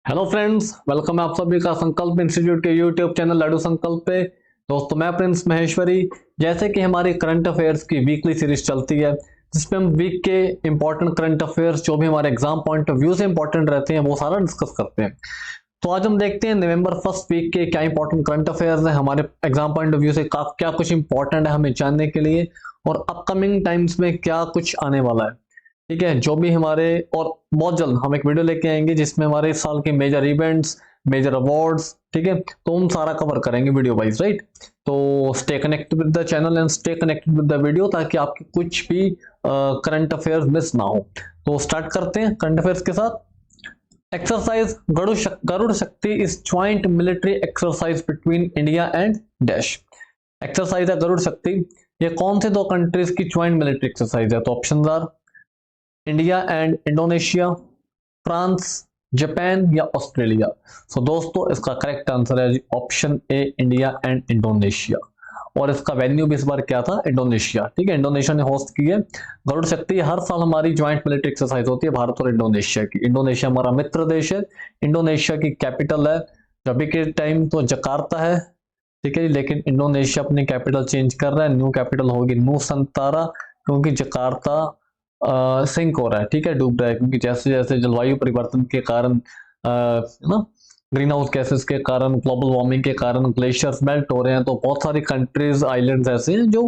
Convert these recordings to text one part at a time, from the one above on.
Hello friends, welcome है आप सभी का संकल्प इंस्टीट्यूट के यूट्यूब चैनल लाडू संकल्प पे। दोस्तों, मैं प्रिंस महेश्वरी। जैसे कि हमारी करंट अफेयर्स की वीकली सीरीज चलती है, जिसमें हम वीक के इंपॉर्टेंट करंट अफेयर्स जो भी हमारे एग्जाम पॉइंट ऑफ व्यू से इंपॉर्टेंट रहते हैं वो सारा डिस्कस करते हैं। तो आज हम देखते हैं नवंबर फर्स्ट वीक के क्या इंपॉर्टेंट करंट अफेयर्स है हमारे एग्जाम पॉइंट ऑफ व्यू से, क्या कुछ इंपॉर्टेंट है हमें जानने के लिए, और अपकमिंग टाइम्स में क्या कुछ आने वाला है। ठीक है, जो भी हमारे, और बहुत जल्द हम एक वीडियो लेके आएंगे जिसमें हमारे इस साल के मेजर इवेंट्स, मेजर अवार्ड्स, ठीक है, तो हम सारा कवर करेंगे वीडियो वाइज, राइट। तो stay connected with the channel and stay connected with the video, ताकि आपके कुछ भी करंट अफेयर्स मिस ना हो। तो स्टार्ट करते हैं करंट अफेयर्स के साथ। एक्सरसाइज गरुड़ शक्ति is joint military exercise between India and dash. Exercise है गरुड़ शक्ति, ये कौन से दो कंट्रीज की ज्वाइंट मिलिट्री एक्सरसाइज है? तो option are India and Indonesia, France, Japan या ऑस्ट्रेलिया। सो दोस्तों, इसका करेक्ट आंसर है जी option A, India and Indonesia. और इसका वेन्यू भी इस बार क्या था? इंडोनेशिया। ठीक है, इंडोनेशिया ने होस्ट की है गरुड़ शक्ति। हर साल हमारी ज्वाइंट मिलिट्री एक्सरसाइज होती है भारत और इंडोनेशिया की। इंडोनेशिया हमारा मित्र देश है। इंडोनेशिया की कैपिटल है अभी के टाइम तो जकार्ता है, ठीक है, लेकिन इंडोनेशिया अपनी कैपिटल चेंज कर रहा है, न्यू कैपिटल होगी नुसंतारा, क्योंकि जकार्ता सिंक हो रहा है, ठीक है, डूब रहा है, क्योंकि जैसे जैसे जलवायु परिवर्तन के कारण ना, ग्रीन हाउस गैसेस के कारण, ग्लोबल वार्मिंग के कारण ग्लेशियर्स मेल्ट हो रहे हैं, तो बहुत सारी कंट्रीज, आइलैंड्स ऐसे हैं जो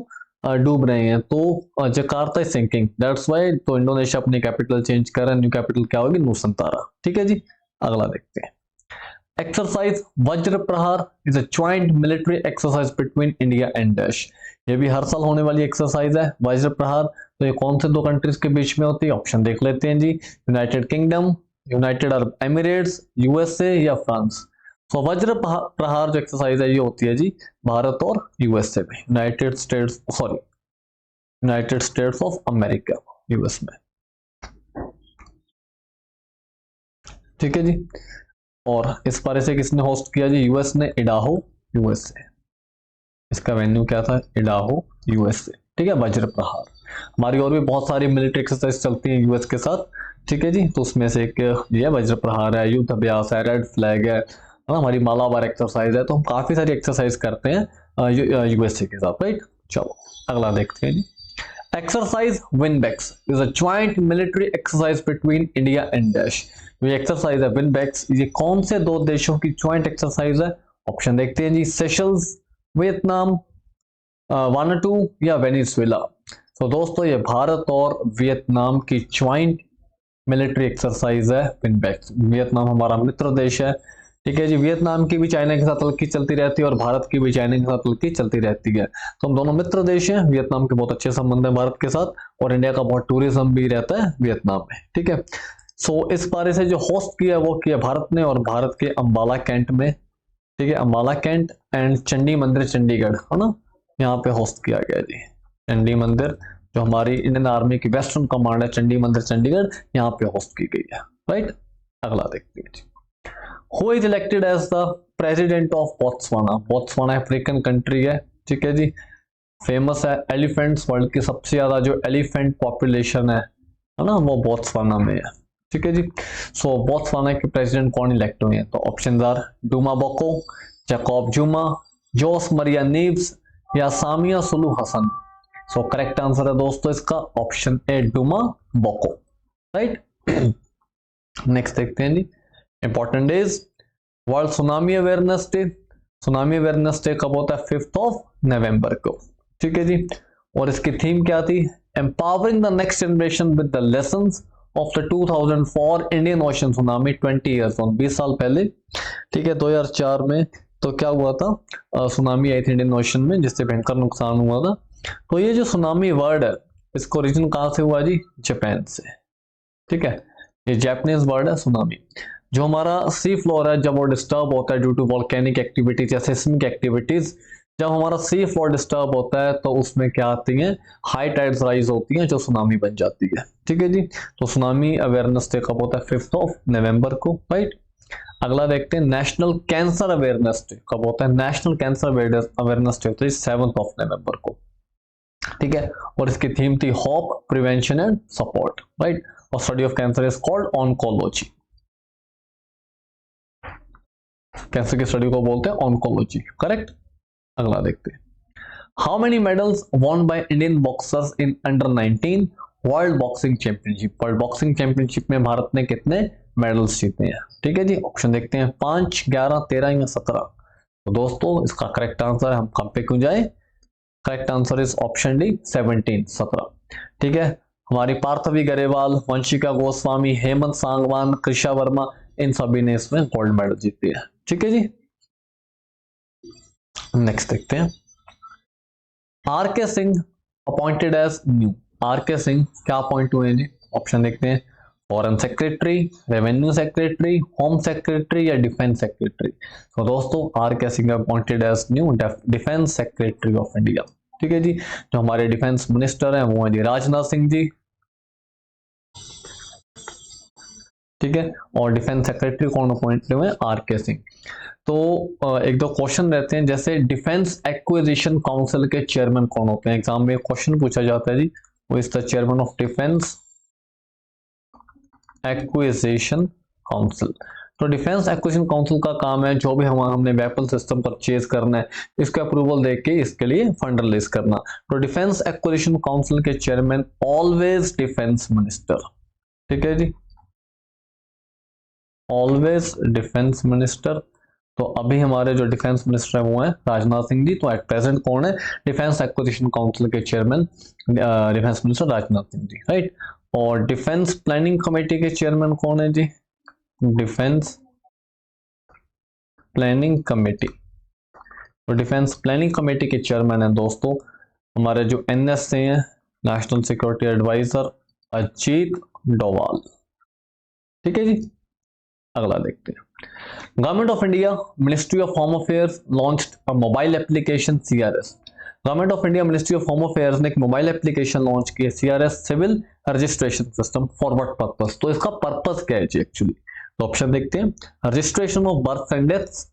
डूब रहे हैं। तो Jakarta is sinking, that's why तो इंडोनेशिया अपनी कैपिटल चेंज कर रहा है, न्यू कैपिटल क्या होगी? नुसंतारा। ठीक है जी, अगला देखते हैं। एक्सरसाइज वज्र प्रहार is a joint military exercise between India and dash. ये भी हर साल होने वाली एक्सरसाइज है वज्र प्रहार। तो ये कौन से दो कंट्रीज के बीच में होती है? ऑप्शन देख लेते हैं जी। United Kingdom, United Arab Emirates, USA या फ्रांस। तो वज्र प्रहार जो एक्सरसाइज है ये होती है जी भारत और यूएसए में, United states of America, US में। ठीक है जी। और इस बार से किसने होस्ट किया जी? यूएस ने, इडाहो, यूएसए। इसका वेन्यू क्या था? Idaho, USA. ठीक है, वज्र प्रहार। हमारी और भी बहुत सारी मिलिट्री एक्सरसाइज चलती है यूएस के साथ, ठीक है जी। तो उसमें से एक ये वज्र प्रहार है, युद्ध अभ्यास है, रेड फ्लैग है ना, हमारी मालाबार एक्सरसाइज है। तो हम काफी सारी एक्सरसाइज करते हैं यूएसए के साथ, राइट। चलो अगला देखते हैं जी। Exercise Vinbax is a joint military exercise between India and dash. ये एक्सरसाइज है विनबैक्स, ये कौन से दो देशों की ज्वाइंट एक्सरसाइज है? ऑप्शन देखते हैं जी। सेशल्स, वियतनाम, वानाटू या वेनेजुएला। तो दोस्तों, ये भारत और वियतनाम की ज्वाइंट मिलिट्री एक्सरसाइज है विनबैक्स। वियतनाम हमारा मित्र देश है, ठीक है जी। वियतनाम की भी चाइना के साथ हल्की चलती रहती है और भारत की भी चाइना के साथ हल्की चलती रहती है। तो हम दोनों मित्र देश हैं। वियतनाम के बहुत अच्छे संबंध है भारत के साथ, और इंडिया का बहुत टूरिज्म भी रहता है वियतनाम में, ठीक है। सो इस बारे से जो होस्ट किया वो किया भारत ने, और भारत के अंबाला कैंट में, ठीक है, अंबाला कैंट एंड चंडी मंदिर चंडीगढ़, है ना, यहाँ पे होस्ट किया गया जी। चंडी मंदिर जो हमारी इंडियन आर्मी की वेस्टर्न कमांड है, चंडी मंदिर चंडीगढ़, यहाँ पे होस्ट की गई है, राइट। अगला देखते हैं जी। Who is elected as the president of Botswana. Botswana African country है, ठीक है जी। फेमस है एलिफेंट्स, वर्ल्ड की सबसे ज्यादा जो एलिफेंट पॉपुलेशन है ना, वो बोत्सवाना में है, ठीक है जी। सो बोत्सवाना के प्रेसिडेंट कौन इलेक्ट हुए हैं? तो option are Duma Boko, Jacob Zuma, Jose Maria Neves या Samia Suluhu Hassan. So correct answer है दोस्तों इसका option A, Duma Boko, right. Next देखते हैं जी। Important days, world tsunami awareness day. Tsunami awareness day कब होता है? 5 नवंबर को, ठीक है जी। और इसकी थीम क्या थी? Empowering the next generation with the lessons of the 2004 Indian ocean tsunami 20 years on, 20 साल पहले, ठीक है, 2004 में। तो क्या हुआ था? सुनामी आई थी इंडियन ओशन में, जिससे भयंकर नुकसान हुआ था। तो ये जो सुनामी वर्ड है, इसको ओरिजिन कहां से हुआ जी? जापान से, ठीक है। ये जापानीज वर्ड है सुनामी। जो हमारा सी फ्लोर है, जब वो डिस्टर्ब होता है ड्यू टू वोल्केनिक एक्टिविटीज या सिस्मिक एक्टिविटीज, जब हमारा सी फ्लोर डिस्टर्ब होता है तो उसमें क्या आती है? हाई टाइड्स राइज होती हैं, जो सुनामी बन जाती है, ठीक है जी। तो सुनामी अवेयरनेस डे कब होता है? 5 नवंबर को, राइट। अगला देखते हैं। नेशनल कैंसर अवेयरनेस डे कब होता है? नेशनल कैंसर अवेयरनेस डे होता है 7 नवंबर को, ठीक है। और इसकी थीम थी hope, prevention and support, right. और study of cancer is called oncology. Cancer की स्टडी को बोलते हैं ऑन्कोलॉजी, करेक्ट। अगला देखते हैं, how many medals won by Indian boxers in under 19 world boxing championship. World boxing championship में भारत ने कितने मेडल्स जीते हैं? ठीक है जी, ऑप्शन देखते हैं, 5, 11, 13 या 17। तो दोस्तों इसका करेक्ट आंसर, हम कम पे क्यों जाए, correct answer is option D 17, 17। ठीक है, हमारी पार्थवी गरेवाल, वंशिका गोस्वामी, हेमंत सांगवान, कृषा वर्मा, इन सभी ने इसमें गोल्ड मेडल जीते हैं। ठीक है जी, नेक्स्ट देखते हैं, R K Singh appointed as new. R K Singh क्या अपॉइंट हुए जी? ऑप्शन देखते हैं, foreign secretary, revenue secretary, home secretary या डिफेंस सेक्रेटरी। तो दोस्तों R K Singh appointed as new defence secretary of India. ठीक है जी, जो हमारे डिफेंस मिनिस्टर हैं वो है जी राजनाथ सिंह जी। ठीक है, और डिफेंस सेक्रेटरी कौन अपॉइंट हुए? Are K Singh. तो एक दो क्वेश्चन रहते हैं, जैसे डिफेंस एक्विजिशन काउंसिल के चेयरमैन कौन होते हैं? एग्जाम में क्वेश्चन पूछा जाता है जी, वो is the chairman of defence acquisition council. तो डिफेंस एक्विजिशन काउंसिल का काम है जो भी हमने वेपन सिस्टम परचेज करना है, इसका अप्रूवल देके इसके लिए फंड रिलीज करना। तो डिफेंस एक्विजिशन काउंसिल के चेयरमैन ऑलवेज डिफेंस मिनिस्टर। ठीक है जी, ऑलवेज डिफेंस मिनिस्टर। तो अभी हमारे जो डिफेंस मिनिस्टर है वो है राजनाथ सिंह जी। तो एट प्रेजेंट कौन है डिफेंस एक्विजिशन काउंसिल के chairman? Defence minister Rajnath Singh ji, right. और डिफेंस प्लानिंग कमेटी के चेयरमैन कौन है जी? Defence planning committee. तो डिफेंस प्लानिंग कमेटी के चेयरमैन है दोस्तों हमारे जो एनएसए हैं, national security adviser Ajit Doval. ठीक है जी, अगला देखते हैं, government of India ministry of home affairs launched a mobile application CRS. Government of India ministry of home affairs ने एक मोबाइल एप्लीकेशन लॉन्च की है, CRS civil registration system. For what purpose? तो इसका पर्पस क्या है जी एक्चुअली? तो option देखते हैं, registration of birth and deaths,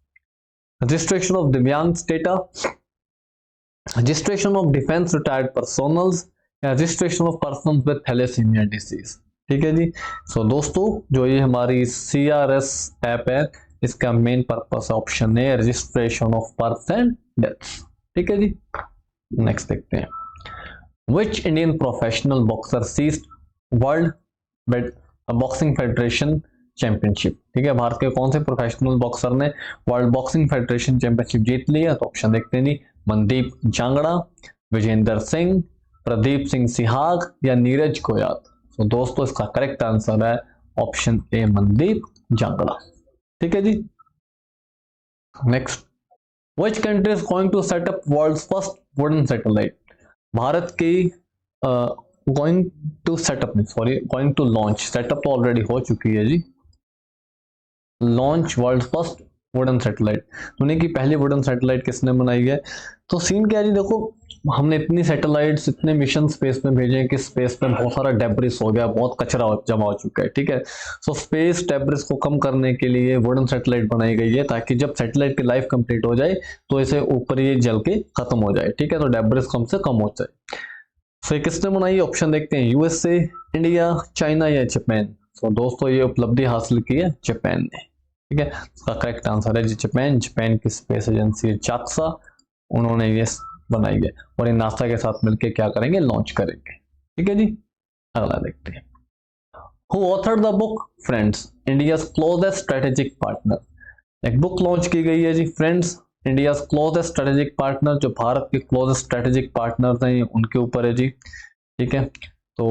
registration of दिव्यांग status, registration of defence retired personnels, registration of person with thalassemia disease. ठीक है जी, सो दोस्तों जो ये हमारी सीआरएस ऐप है इसका मेन पर्पस ऑप्शन है registration of birth and deaths. ठीक है जी, नेक्स्ट देखते हैं, which Indian professional boxer seized world boxing federation championship. ठीक है, भारत के कौन से प्रोफेशनल बॉक्सर ने वर्ल्ड बॉक्सिंग फेडरेशन चैंपियनशिप जीत ली है? तो ऑप्शन देखते हैं जी, मनदीप जांगड़ा, विजेंदर सिंह, प्रदीप सिंह सिहाग या नीरज गोयाल। तो दोस्तों इसका करेक्ट आंसर है ऑप्शन ए, मनदीप जांगड़ा। ठीक है जी, next, which country is going to set up world's first wooden satellite. Bharat की गोइंग टू सेटअप नहीं, sorry, going to launch, setup तो ऑलरेडी हो चुकी है जी, launch world first wooden satellite. दुनिया की पहली वुडन सैटेलाइट किसने बनाई है? तो सीन क्या है जी, देखो हमने इतनी सैटेलाइट्स, इतने मिशन स्पेस में भेजे हैं कि स्पेस में बहुत सारा डेब्रिस हो गया, बहुत कचरा जमा हो चुका है। ठीक है, सो स्पेस डेब्रिस को कम करने के लिए वुडन सैटेलाइट बनाई गई है, ताकि जब सैटेलाइट की लाइफ कंप्लीट हो जाए तो इसे ऊपर ये जल के खत्म हो जाए। ठीक है, तो डेब्रिस कम से कम हो जाए। सो किसने बनाई? ऑप्शन देखते हैं, यूएसए, इंडिया, चाइना या जापान। सो दोस्तों ये उपलब्धि हासिल की है जापान ने। ठीक है, इसका करेक्ट आंसर है जी जापान। जापान की स्पेस एजेंसी जाक्सा, उन्होंने ये बनाई है और ये नासा के साथ मिलकर क्या करेंगे? लॉन्च करेंगे। ठीक है जी, अगला देखते हैं, who authored the book friends India's closest strategic partner. एक बुक लॉन्च की गई है जी, friends India's closest strategic partner, जो भारत के क्लोजेस्ट स्ट्रेटेजिक पार्टनर्स हैं उनके ऊपर है जी। ठीक है, तो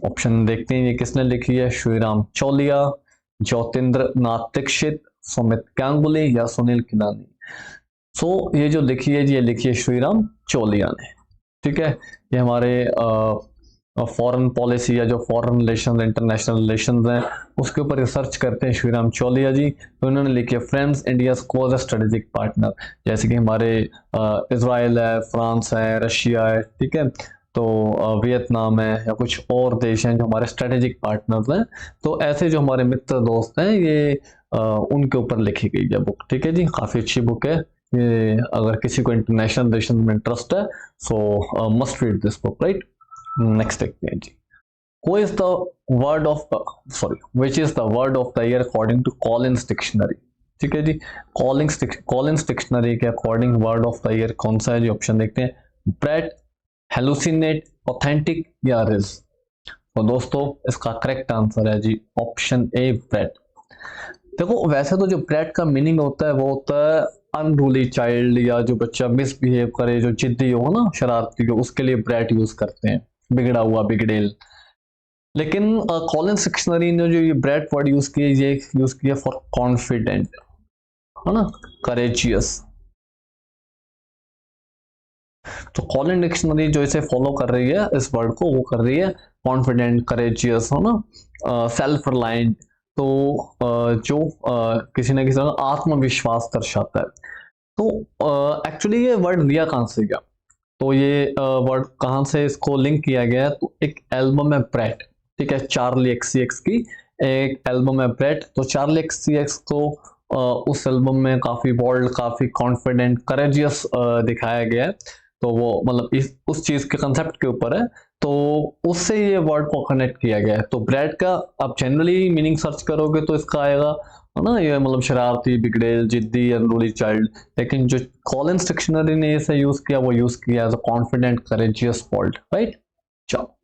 ऑप्शन देखते हैं, ये किसने लिखी है? श्रीराम चौलिया, ज्योतिंद्र नाथ दीक्षित, सुमित गांगुली या सुनील किलानी। सो ये जो लिखी है जी, ये लिखी है श्रीराम चौलिया ने। ठीक है, ये हमारे फॉरेन पॉलिसी या जो फॉरेन रिलेशन, इंटरनेशनल रिलेशन हैं उसके ऊपर रिसर्च करते हैं श्रीराम चौलिया जी। तो उन्होंने लिखी है friends India closest strategic partner, जैसे कि हमारे इजराइल है, फ्रांस है, रशिया है। ठीक है, तो वियतनाम है या कुछ और देश हैं जो हमारे स्ट्रेटेजिक पार्टनर्स हैं। तो ऐसे जो हमारे मित्र दोस्त हैं ये उनके ऊपर लिखी गई है बुक। ठीक है जी, काफ़ी अच्छी बुक है ये, अगर किसी को इंटरनेशनल रिलेशन में इंटरेस्ट है सो must read this book, right. Next देखते हैं जी, Who is the word of the, sorry, which is the word of the year according to Collins Dictionary। ठीक है जी। कॉलिंस डिक्शनरी के according word of the year कौन सा है जी? Option देखते हैं, ब्रेट, हेलुसिनेट, ऑथेंटिक या रिज। तो दोस्तों इसका करेक्ट आंसर है जी ऑप्शन ए, ब्रेट। देखो वैसे तो जो ब्रेट का मीनिंग होता है वो होता है अनरूली चाइल्ड, या जो बच्चा मिसबिहेव करे, जो जिद्दी हो ना, शरारती हो, उसके लिए ब्रेट यूज करते हैं, बिगड़ा हुआ, बिगड़ेल। लेकिन कॉलिंस डिक्शनरी ने जो ये ब्रेट वर्ड यूज किया, ये यूज किया फॉर कॉन्फिडेंट, है ना, करेजियस। तो कॉलिन डिक्शनरी जो इसे फॉलो कर रही है, इस वर्ड को, वो कर रही है कॉन्फिडेंट, करेजियस, है ना, सेल्फ रिलायंट। तो जो किसी न किसी का आत्मविश्वास दर्शाता है। तो एक्चुअली ये वर्ड लिया कहाँ से गया? तो ये वर्ड कहाँ से इसको लिंक किया गया है? तो एक एल्बम है ब्रेट, ठीक है, चार्ली XCX की एक एल्बम है ब्रेट। तो चार्ली XCX को उस एल्बम में काफी बोल्ड, काफी कॉन्फिडेंट, करेजियस दिखाया गया है। तो वो मतलब इस उस चीज के कंसेप्ट के ऊपर है, तो उससे ये वर्ड को कनेक्ट किया गया है। तो ब्रेट का आप जनरली मीनिंग सर्च करोगे तो इसका आएगा, है ना, ये मतलब शरारती, बिगड़ेल, जिद्दी, अनरूली चाइल्ड। लेकिन जो कॉलिंस डिक्शनरी ने इसे यूज किया, वो यूज किया as a confident, courageous, bold, right. चलो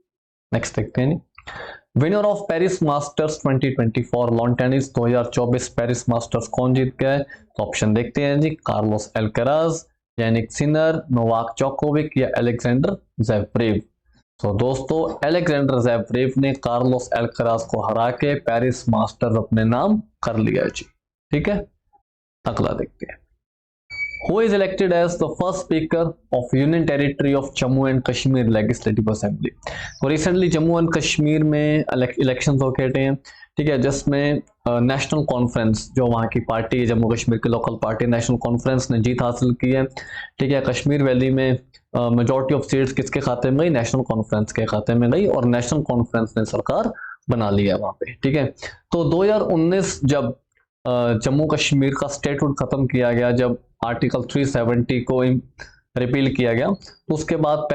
नेक्स्ट देखते हैं। Winner of Paris Masters 2024 lawn tennis 2024 Paris Masters कौन जीत गया है? तो ऑप्शन देखते हैं जी, Carlos Alcaraz, Jannik Sinner, Novak Djokovic या अलेक्जेंडर ज़वेरेव। तो दोस्तों एलेक्जेंडर ज़वेरेव ने कार्लोस एल्कराज को हरा के पेरिस मास्टर्स अपने नाम कर लिया जी, ठीक है। अगला देखते हैं, who is elected as the first speaker of Union Territory of Jammu and Kashmir Legislative Assembly। तो रिसेंटली जम्मू एंड कश्मीर में इलेक्शंस होके हटे हैं, ठीक है, जिसमें नेशनल कॉन्फ्रेंस, जो वहाँ की पार्टी है, जम्मू कश्मीर की लोकल पार्टी नेशनल कॉन्फ्रेंस ने जीत हासिल की है, ठीक है। कश्मीर वैली में मेजॉरिटी ऑफ सीट्स किसके खाते में गई? नेशनल कॉन्फ्रेंस के खाते में गई, और नेशनल कॉन्फ्रेंस ने सरकार बना ली है वहाँ पे, ठीक है। तो 2019 जब जम्मू कश्मीर का स्टेटहुड खत्म किया गया, जब आर्टिकल 370 को रिपील किया गया, तो उसके बाद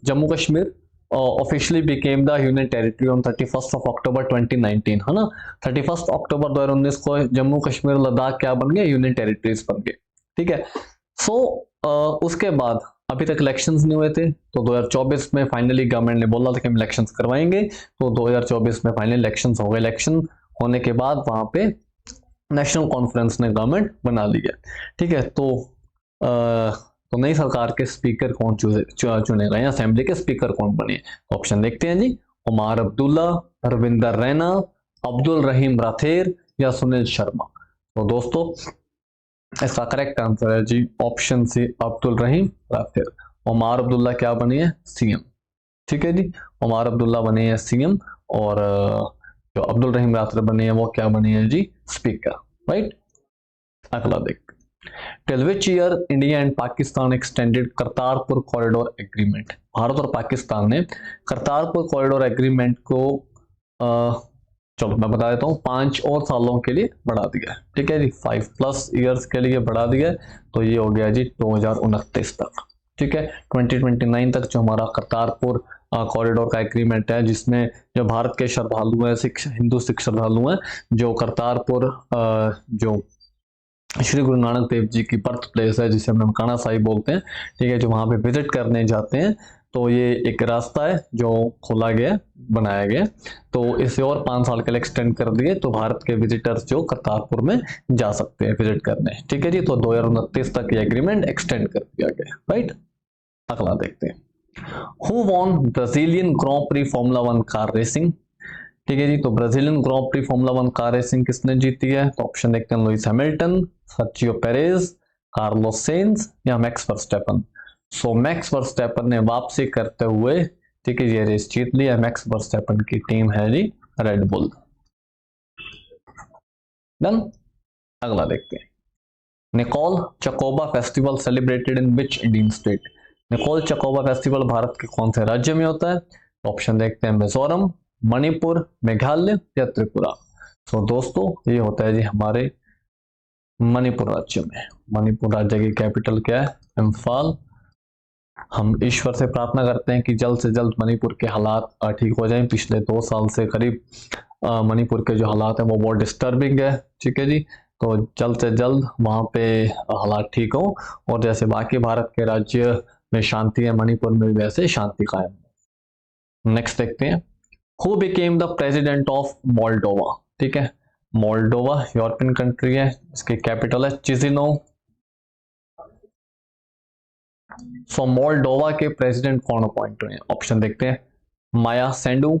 Jammu Kashmir officially became the union territory on 31 अक्टूबर 2019, है ना। 31 अक्टूबर 2019 को जम्मू कश्मीर लद्दाख क्या बन गए? यूनियन टेरिटरीज बन गए, ठीक है। सो उसके बाद अभी तक इलेक्शंस नहीं हुए थे, तो 2024 में फाइनली गवर्नमेंट ने बोला था कि हम इलेक्शंस करवाएंगे, तो 2024 में फाइनल इलेक्शंस हो गए। इलेक्शन होने के बाद वहां पे नेशनल कॉन्फ्रेंस ने गवर्नमेंट बना ली है, ठीक है। तो नई सरकार के स्पीकर कौन चुने गए, असेंबली के स्पीकर कौन बने? ऑप्शन देखते हैं जी, उमर अब्दुल्ला, रविंदर रैना, अब्दुल रहीम राठेर या सुनील शर्मा। तो दोस्तों इसका करेक्ट आंसर है जी ऑप्शन सी, अब्दुल रहीम राठेर। उमर अब्दुल्ला क्या बनी है? CM, ठीक है जी। उमर अब्दुल्ला बने हैं CM, और जो अब्दुल रहीम राठेर बने हैं वो क्या बने हैं जी? Speaker, right. अगला देख, till which year India and Pakistan extended Kartarpur corridor agreement. Bharat और पाकिस्तान ने करतारपुर कॉरिडोर एग्रीमेंट को चलो मैं बता देता हूँ, 5 और सालों के लिए बढ़ा दिया है, ठीक है जी, 5+ ईयर्स के लिए बढ़ा दिया है। तो ये हो गया जी 2029 तक, ठीक है। 2029 तक जो हमारा करतारपुर कॉरिडोर का एग्रीमेंट है, जिसमें जो भारत के श्रद्धालु हैं, हिंदू सिख श्रद्धालु हैं, जो करतारपुर जो श्री गुरु नानक देव जी की बर्थ प्लेस है, जिसे हम ननकाना साहिब बोलते हैं, ठीक है, जो वहां पे विजिट करने जाते हैं, तो ये एक रास्ता है जो खोला गया, बनाया गया। तो इसे और 5 साल के लिए एक्सटेंड कर दिए, तो भारत के विजिटर्स जो करतारपुर में जा सकते हैं विजिट करने, ठीक है जी। तो 2029 तक ये एग्रीमेंट एक्सटेंड कर दिया गया, राइट। अगला देखते हैं, who won Brazilian grand pre formula 1 car racing, ठीक है जी। तो Brazilian grand pre formula 1 car racing किसने जीती है? तो ऑप्शन देखते हैं, Lewis Hamilton, Sergio Perez, Carlos Sainz या मैक्स वर्स्टेपन। सो मैक्स वर्स्टेपन ने वापसी करते हुए, ठीक है, ये रेस जीत लिया। मैक्स वर्स्टेपन की टीम है जी रेड बुल। डन। अगला देखते हैं, Nikol Chakoba festival celebrated in which Indian state. Nikol Chakoba festival Bharat के कौन से राज्य में होता है? ऑप्शन देखते हैं, मिजोरम, मणिपुर, मेघालय या त्रिपुरा। तो दोस्तों ये होता है जी हमारे मणिपुर राज्य में। मणिपुर राज्य की कैपिटल क्या है? इम्फाल। हम ईश्वर से प्रार्थना करते हैं कि जल्द से जल्द मणिपुर के हालात ठीक हो जाएं। पिछले 2 साल से करीब मणिपुर के जो हालात हैं वो बहुत डिस्टर्बिंग है, ठीक है जी। तो जल्द से जल्द वहाँ पे हालात ठीक हो और जैसे बाकी भारत के राज्य में शांति है, मणिपुर में भी वैसे शांति कायम हो। नेक्स्ट देखते हैं, who became the president of Moldova. ठीक है, मोल्डोवा यूरोपियन कंट्री है, इसकी कैपिटल है चिसिनाउ। सो मोल्डोवा के प्रेसिडेंट कौन अपॉइंट हुए? ऑप्शन देखते हैं, माया सेंडू,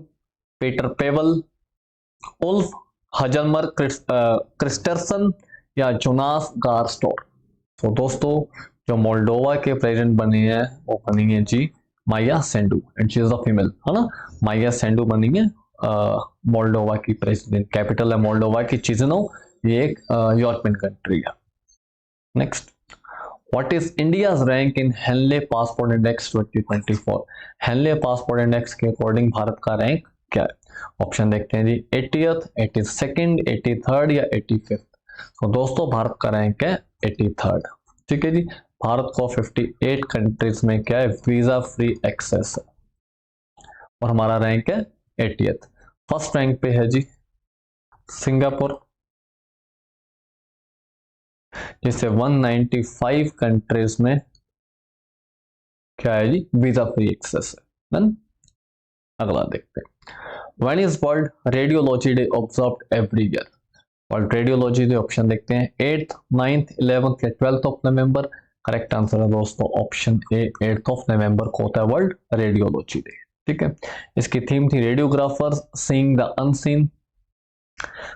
पीटर पेवल, उल्फ हजलमर क्रिस्टरसन या जोनास गारस्टोर। तो दोस्तों जो मोल्डोवा के प्रेसिडेंट बने हैं वो बनी है जी Maya Sendu, and she is a female, है ना। माया सेंडू बनी है मोल्डोवा की प्रेसिडेंट। कैपिटल है मोल्डोवा की चिसिनाउ, ये एक यूरोपियन कंट्री है। Next, what is India's rank in Henley passport index 2024? Henley passport index के अकॉर्डिंग भारत का रैंक क्या है? ऑप्शन देखते हैं जी, 80th, 82nd, 83rd या 85th। तो दोस्तों भारत का रैंक है 83rd। ठीक है जी, भारत को 58 कंट्रीज में क्या है, वीजा फ्री एक्सेस है और हमारा रैंक है 80th। फर्स्ट रैंक पे है जी सिंगापुर, जिससे 195 कंट्रीज में क्या है जी, वीजा फ्री एक्सेस है। अगला देखते हैं, when is world radiology day observed every year? World radiology day option देखते हैं, 8th, 9th, 11th या 12th of November. Correct answer है दोस्तों option A, 8th of November को होता है वर्ल्ड रेडियोलॉजी डे। ठीक है, इसकी थीम थी radiographers seeing the unseen.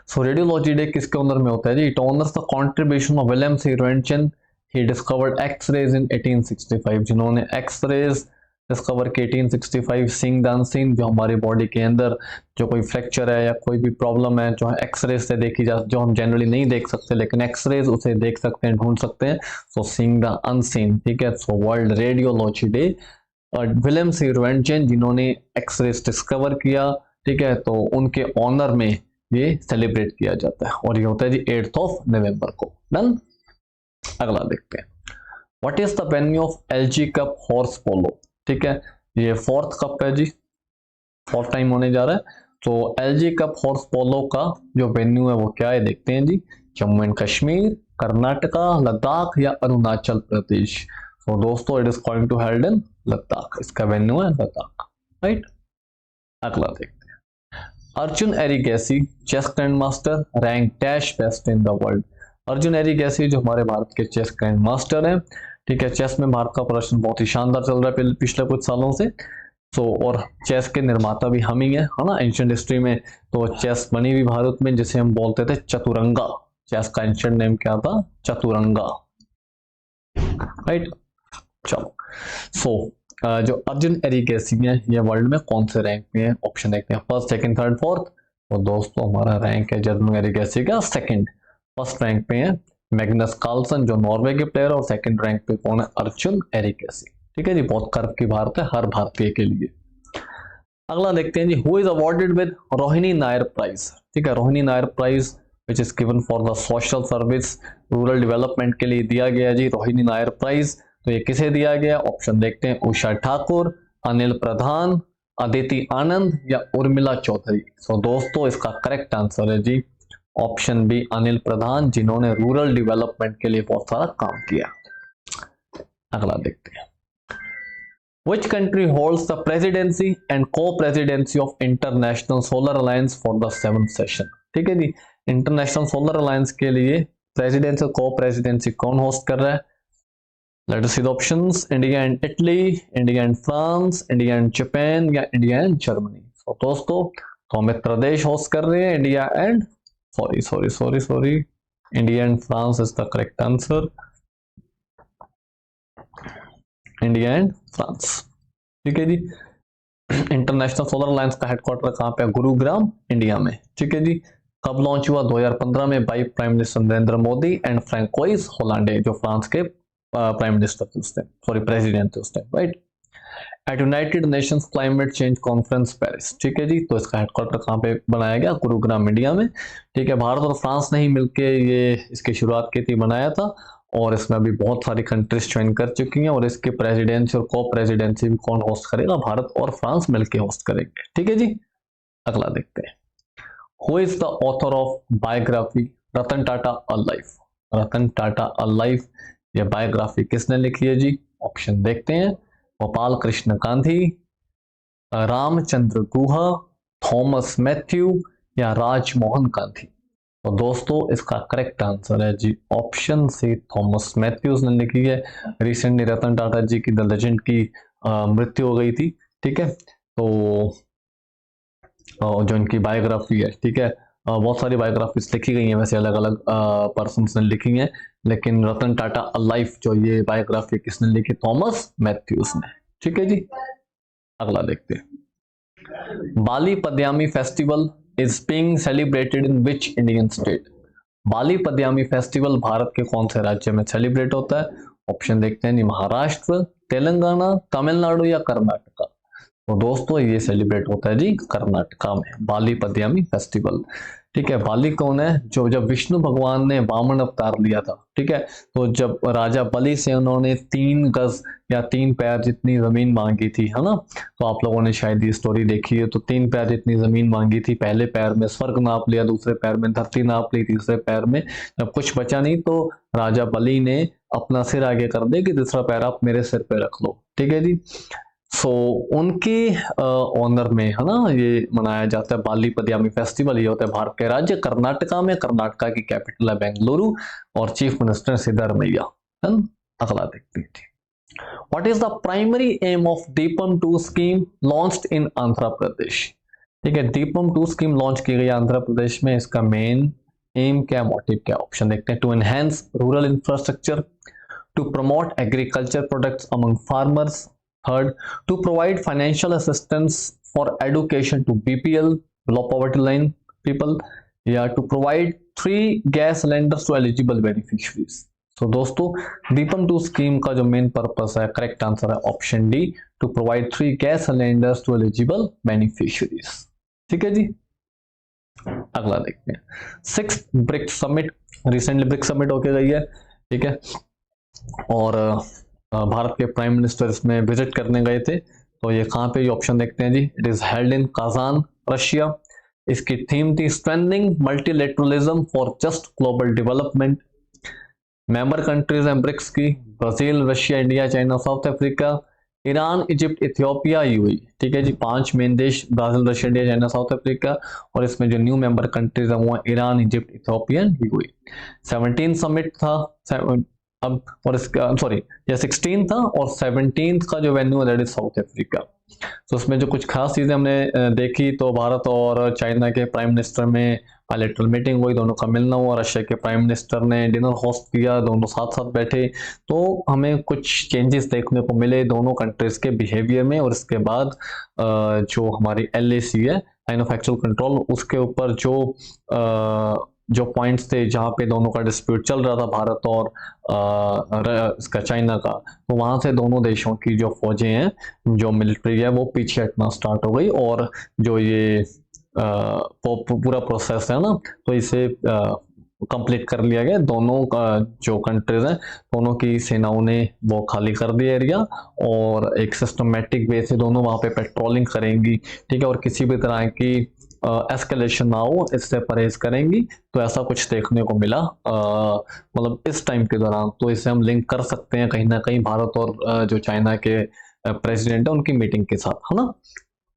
So radiology day किसके ऑनर में होता है जी? It honours the contribution of William C Roentgen, he discovered X-rays in 1865। जिन्होंने एक्स-रेज डिस्कवर के 1865, सीइंग द अनसीन, जो हमारी बॉडी के अंदर जो कोई फ्रैक्चर है या कोई भी प्रॉब्लम है जो एक्स-रेज से देखी जा, जो हम जनरली नहीं देख सकते लेकिन एक्स-रेज उसे देख सकते हैं, ढूंढ सकते हैं। सो सीइंग द अनसीन। ठीक है, सो वर्ल्ड रेडियोलॉजी डे और विलियम सी रोएंटगेन जिन्होंने एक्स-रेज डिस्कवर किया, ठीक है, तो उनके ऑनर में ये सेलिब्रेट किया जाता है और ये होता है जी 8th ऑफ नवंबर को। डन। अगला देखते हैं, what is the venue of LG cup horse polo? ठीक है, ये 4th कप है जी, 4th टाइम होने जा रहा है। तो एलजी कप हॉर्स पोलो का जो वेन्यू है वो क्या है देखते हैं जी, जम्मू एंड कश्मीर, कर्नाटका, लद्दाख या अरुणाचल प्रदेश। तो दोस्तों it is going to held in Ladakh, इसका वेन्यू है लद्दाख। राइट। अगला देखते हैं, Arjun Erigaisi chess grand master rank dash best in the world. Arjun Erigaisi जो हमारे भारत के चेस ग्रैंड मास्टर हैं, ठीक है, चेस में भारत का प्रदर्शन बहुत ही शानदार चल रहा है पिछले कुछ सालों से। और चेस के निर्माता भी हम ही है ना। एंशिएंट हिस्ट्री में तो चेस बनी हुई भारत में, जिसे हम बोलते थे चतुरंगा। चेस का एंशिएंट नेम क्या था? चतुरंगा। राइट। चलो, जो अर्जुन एरिगैसी है ये वर्ल्ड में कौन से रैंक में है? ऑप्शन देखते हैं, 1st, 2nd, 3rd, 4th। तो दोस्तों हमारा रैंक है अर्जुन एरिगैसी का 2nd। 1st रैंक पे है मैग्नस कार्लसन जो नॉर्वे के प्लेयर, और 2nd रैंक पे कौन है? अर्जुन एरिगैसी। ठीक है जी, बहुत गर्व की बात है हर भारतीय के लिए। अगला देखते हैं जी, who is awarded with Rohini Nayar prize? ठीक है, Rohini Nayar prize which is given for the social service, rural development के लिए दिया गया जी रोहिणी नायर प्राइज। तो ये किसे दिया गया? ऑप्शन देखते हैं, उषा ठाकुर, अनिल प्रधान, अदिति आनंद या उर्मिला चौधरी। सो दोस्तों इसका करेक्ट आंसर है जी ऑप्शन बी, अनिल प्रधान, जिन्होंने रूरल डेवलपमेंट के लिए बहुत सारा काम किया। अगला देखते हैं, Which country holds the presidency and co-presidency of International Solar Alliance for the 7th session? ठीक है जी, इंटरनेशनल सोलर अलायंस के लिए प्रेसिडेंसी और को प्रेसिडेंसी कौन होस्ट कर रहा है? Let us see the options, India and Italy, India and France, India and Japan या इंडिया एंड जर्मनी। तो दोस्तों तो मित्र देश होस्ट कर रहे हैं India and sorry India and France is the correct answer, India and France. ठीक है जी, इंटरनेशनल सोलर अलायंस का हेडक्वार्टर कहाँ पे है? गुरुग्राम, इंडिया में। ठीक है जी, कब लॉन्च हुआ? 2015 में by prime minister Narendra Modi and Francois Hollande जो फ्रांस के प्राइम मिनिस्टर थे उस टाइम, सॉरी प्रेसिडेंट थे उस time. Right. At United Nations climate change conference Paris. ठीक है जी, तो इसका हेडक्वार्टर कहाँ पे बनाया गया? गुरुग्राम, इंडिया में। ठीक है, भारत और फ्रांस ने ही मिलकर ये इसकी शुरुआत की थी, बनाया था, और इसमें अभी बहुत सारी कंट्रीज ज्वाइन कर चुकी हैं, और इसके प्रेसिडेंसी और को प्रेसिडेंसी भी कौन होस्ट करेगा? भारत और फ्रांस मिलकर होस्ट करेंगे। ठीक है जी। अगला देखते हैं, who is the author of biography Ratan Tata alive, Ratan Tata alive, ये बायोग्राफी किसने लिखी है जी? ऑप्शन देखते हैं, गोपाल कृष्ण गांधी, रामचंद्र गुहा, थॉमस मैथ्यू या राजमोहन गांधी। तो दोस्तों इसका करेक्ट आंसर है जी ऑप्शन सी, थॉमस मैथ्यूज ने लिखी है। रिसेंटली रतन टाटा जी की द लेजेंड की मृत्यु हो गई थी, ठीक है। तो जो इनकी बायोग्राफी है, ठीक है, बहुत सारी बायोग्राफीज लिखी गई हैं वैसे, अलग अलग पर्सन ने लिखी हैं, लेकिन रतन टाटा अलाइव जो ये बायोग्राफी किसने लिखी? थॉमस मैथ्यूज ने, ठीक है जी। अगला देखते हैं, Bali Padyami festival is being celebrated in which Indian state? Bali Padyami festival Bharat के कौन से राज्य में सेलिब्रेट होता है? ऑप्शन देखते हैं, महाराष्ट्र, तेलंगाना, तमिलनाडु या कर्नाटका। तो दोस्तों ये सेलिब्रेट होता है जी कर्नाटका में, बाली पदयामी फेस्टिवल, ठीक है। बाली कौन है? जो जब विष्णु भगवान ने वामन अवतार लिया था, ठीक है, तो जब राजा बलि से उन्होंने 3 गज या 3 पैर जितनी जमीन मांगी थी, है ना, तो आप लोगों ने शायद ये स्टोरी देखी है। तो 3 पैर जितनी जमीन मांगी थी, पहले पैर में स्वर्ग नाप लिया, दूसरे पैर में धरती नाप ली, तीसरे पैर में जब कुछ बचा नहीं तो राजा बलि ने अपना सिर आगे कर दे कि तीसरा पैर आप मेरे सिर पे रख लो, ठीक है जी। सो उनके ऑनर में, है ना, ये मनाया जाता है बाली पदयामी फेस्टिवल। ये होता है भारत के राज्य कर्नाटका में, कर्नाटका की कैपिटल है बेंगलुरु और चीफ मिनिस्टर सिद्धरमैया, है ना। अगला देखते हैं, what is the primary aim of Deepam 2 scheme launched in Andhra Pradesh? ठीक है, दीपम 2 स्कीम लॉन्च की गई आंध्र प्रदेश में, इसका मेन एम क्या, मोटिव क्या? ऑप्शन देखते हैं, to enhance rural infrastructure, to promote agriculture products among farmers, third, to provide financial assistance for education to BPL, below poverty line people, या to provide 3 gas cylinders to eligible beneficiaries। तो दोस्तों Deepam 2 scheme का जो main purpose है, correct answer है option D, to provide 3 gas cylinders to eligible beneficiaries, ठीक है जी। अगला देखते हैं, 6th BRICS summit, recently BRICS summit होके गई है, ठीक है, और भारत के प्राइम मिनिस्टर इसमें विजिट करने गए थे। तो ये कहाँ पे, ये ऑप्शन देखते हैं जी, it is held in Kazan, Russia. इसकी थीम थी strengthening multilateralism for just global development. Member countries हैं ब्रिक्स की, Brazil, Russia, India, China, South Africa, Iran, Egypt, Ethiopia, UAE, ठीक है जी। 5 मेन देश, Brazil, Russia, India, China, South Africa, और इसमें जो न्यू मेंबर कंट्रीज है वो Iran, Egypt, Ethiopia, UAE. 17 summit था अब, और इसका सॉरी ये 16 था, और 17 का जो वेन्यू है दैट इज साउथ अफ्रीका। तो उसमें जो कुछ खास चीजें हमने देखी, तो भारत और चाइना के प्राइम मिनिस्टर में बायलैटरल मीटिंग हुई, दोनों का मिलना हुआ, रशिया के प्राइम मिनिस्टर ने डिनर होस्ट किया, दोनों साथ साथ बैठे। तो हमें कुछ चेंजेस देखने को मिले दोनों कंट्रीज के बिहेवियर में, और इसके बाद जो हमारी LAC है, लाइन ऑफ एक्चुअल कंट्रोल, उसके ऊपर जो पॉइंट्स थे जहाँ पे दोनों का डिस्प्यूट चल रहा था, भारत और इसका चाइना का, तो वहां से दोनों देशों की जो फौजें हैं, जो मिलिट्री है, वो पीछे हटना स्टार्ट हो गई, और जो ये पूरा प्रोसेस है ना, तो इसे कंप्लीट कर लिया गया। दोनों का जो कंट्रीज हैं, दोनों की सेनाओं ने वो खाली कर दिया एरिया, और एक सिस्टमेटिक वे से दोनों वहां पे पेट्रोलिंग करेंगी, ठीक है, और किसी भी तरह की एस्केलेशन ना हो, इससे परहेज करेंगी। तो ऐसा कुछ देखने को मिला मतलब इस टाइम के दौरान। तो इसे हम लिंक कर सकते हैं कहीं ना कहीं भारत और जो चाइना के प्रेसिडेंट है उनकी मीटिंग के साथ, है ना।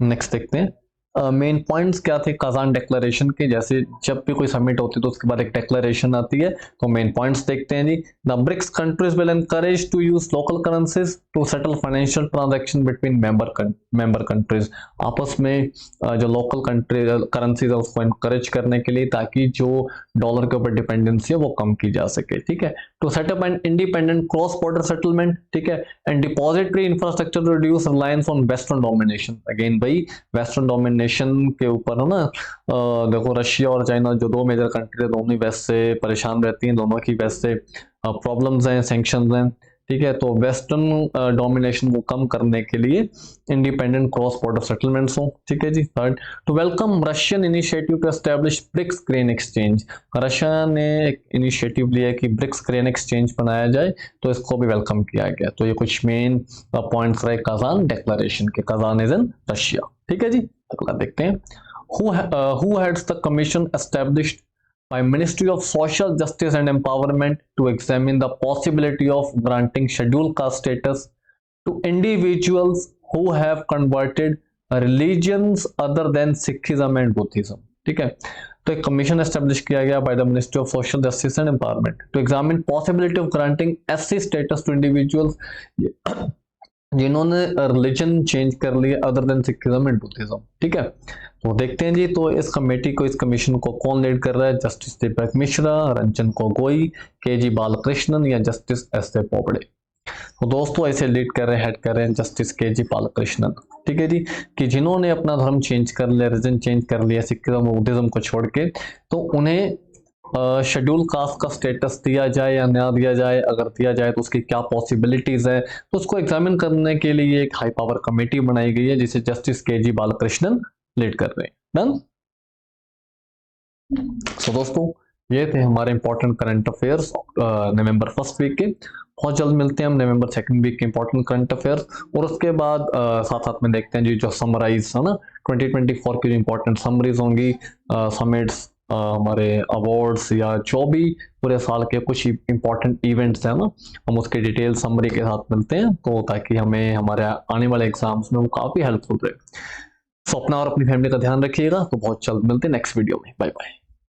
नेक्स्ट देखते हैं, मेन पॉइंट्स क्या थे काजान डिक्लेरेशन के। जैसे जब भी कोई समिट होती है तो उसके बाद एक डिक्लेरेशन आती है, तो मेन पॉइंट्स देखते हैं जी। The BRICS countries will encourage to use local currencies to settle financial transaction between member countries. आपस में जो लोकल कंट्री करेंसीज है उसको एनकरेज करने के लिए, ताकि जो डॉलर के ऊपर डिपेंडेंसी है वो कम की जा सके, ठीक है। To set up an independent cross border settlement, ठीक है, and depository infrastructure to reduce reliance on western domination. Again भाई वेस्टर्न डोमिनेशन के ऊपर है ना, देखो रशिया और चाइना जो 2 मेजर कंट्री है, दोनों ही वेस्ट से परेशान रहती हैं, दोनों की वेस्ट से प्रॉब्लम्स हैं, सैंक्शंस हैं, ठीक है। तो वेस्टर्न डोमिनेशन को कम करने के लिए इंडिपेंडेंट क्रॉस बॉर्डर सेटलमेंट्स हो, ठीक है जी। Third, to welcome Russian initiative to establish BRICS grain exchange. Russia ने एक इनिशिएटिव लिया कि ब्रिक्स ग्रेन एक्सचेंज बनाया जाए, तो इसको भी वेलकम किया गया। तो ये कुछ मेन पॉइंट्स रहे काजान डिक्लेरेशन के। काजान इज इन रशिया, ठीक है जी। अगला देखते हैं, who heads the commission established by Ministry of Social Justice and Empowerment to examine the possibility of granting scheduled caste status to individuals who have converted religions other than Sikhism and Buddhism. ठीक है, तो एक commission establish किया गया by the ministry of social justice and empowerment to examine possibility of granting SC status to individuals जिन्होंने religion change कर लिया other than Sikhism and Buddhism. ठीक है, तो देखते हैं जी, तो इस कमेटी को, इस कमीशन को कौन लीड कर रहा है? जस्टिस दीपक मिश्रा, रंजन गोगोई, के जी बालकृष्णन या जस्टिस एस ए बोबड़े। तो दोस्तों ऐसे लीड कर रहे हैं, हेड कर रहे हैं जस्टिस के जी बालकृष्णन। ठीक है जी, कि जिन्होंने अपना धर्म चेंज कर लिया, रिलीजन चेंज कर लिया सिखिज्म और बुद्धिज्म को छोड़ के, तो उन्हें शेड्यूल कास्ट का स्टेटस दिया जाए या ना दिया जाए, अगर दिया जाए तो उसकी क्या पॉसिबिलिटीज है, तो उसको एग्जामिन करने के लिए एक हाई पावर कमेटी बनाई गई है जिसे जस्टिस के जी बालकृष्णन लीड कर रहे हैं। डन। सो दोस्तों ये थे हमारे इंपॉर्टेंट करंट अफेयर्स नवंबर फर्स्ट वीक के। बहुत जल्द मिलते हैं हम नवंबर सेकंड वीक के इंपॉर्टेंट करंट अफेयर्स, और उसके बाद साथ साथ में देखते हैं जी जो समराइज है ना 2024 की जो इंपॉर्टेंट समरीज होंगी, समिट्स, हमारे अवार्ड्स या जो भी पूरे साल के कुछ इंपॉर्टेंट इवेंट्स हैं ना, हम उसके डिटेल समरी के साथ मिलते हैं, तो ताकि हमें हमारे आने वाले एग्जाम्स में वो काफ़ी हेल्पफुल रहे। सो अपना और अपनी फैमिली का ध्यान रखिएगा। तो बहुत जल्द मिलते हैं नेक्स्ट वीडियो में। Bye bye.